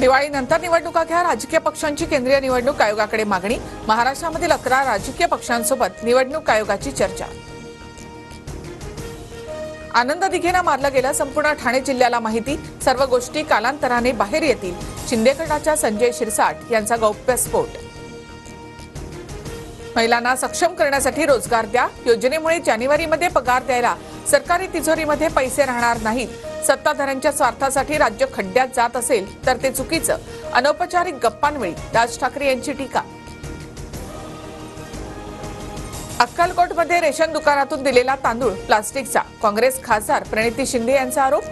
दिवाळीनंतर निवडणुका घ्या, राजकीय पक्षांची केंद्रीय निवडणूक आयोगाकडे मागणी। महाराष्ट्रामधील 11 राजकीय पक्षांसोबत निवडणूक आयोगाची चर्चा। आनंद दिघेंना मारलं गेलं, संपूर्ण ठाणे जिल्ह्याला माहिती। सर्व गोष्टी कालांतराने बाहेर येतील। शिंदे गटाच्या संजय शिरसाट यांचा गौप्यस्फोट। महिलांना सक्षम करण्यासाठी रोजगार द्या, योजनेमुळे जानेवारीमध्ये पगार द्यायला सरकारी तिजोरीमध्ये पैसे राहणार नाहीत। सत्ताधाऱ्यांच्या स्वार्थासाठी राज्य खड्ड्यात जात असेल तर ते चुकीचं। अनौपचारिक गप्पांवेळी राज ठाकरे यांची टीका। अक्कलकोटमध्ये रेशन दुकानातून दिलेला तांदूळ प्लास्टिकचा, काँग्रेस खासदार प्रणिती शिंदे यांचा आरोप।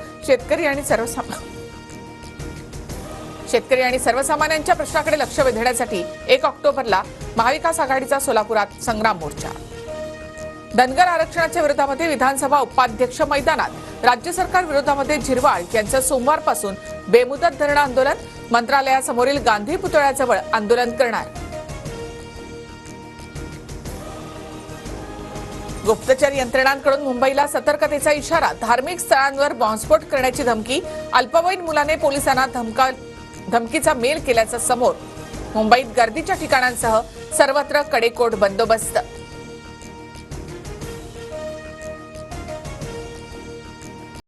शेतकरी आणि सर्वसामान्यांच्या प्रश्नाकडे लक्ष वेधण्यासाठी 1 ऑक्टोबरला महाविकास आघाडीचा सोलापुरात संग्राम मोर्चा। धनगर आरक्षणाच्या विरोधामध्ये विधानसभा उपाध्यक्ष मैदानात, राज्य सरकार विरोधामध्ये झिरवाळ यांचं सोमवारपासून बेमुदत धरणं आंदोलन। मंत्रालयासमोरील गांधी पुतळ्याजवळ आंदोलन करणार। गुप्तचर यंत्रणांकडून मुंबईला सतर्कतेचा इशारा। धार्मिक स्थळांवर बॉम्बस्फोट करण्याची धमकी। अल्पवयीन मुलाने पोलिसांना धमकीचा मेल केल्याचं समोर। मुंबईत गर्दीच्या ठिकाणांसह सर्वत्र कडेकोट बंदोबस्त।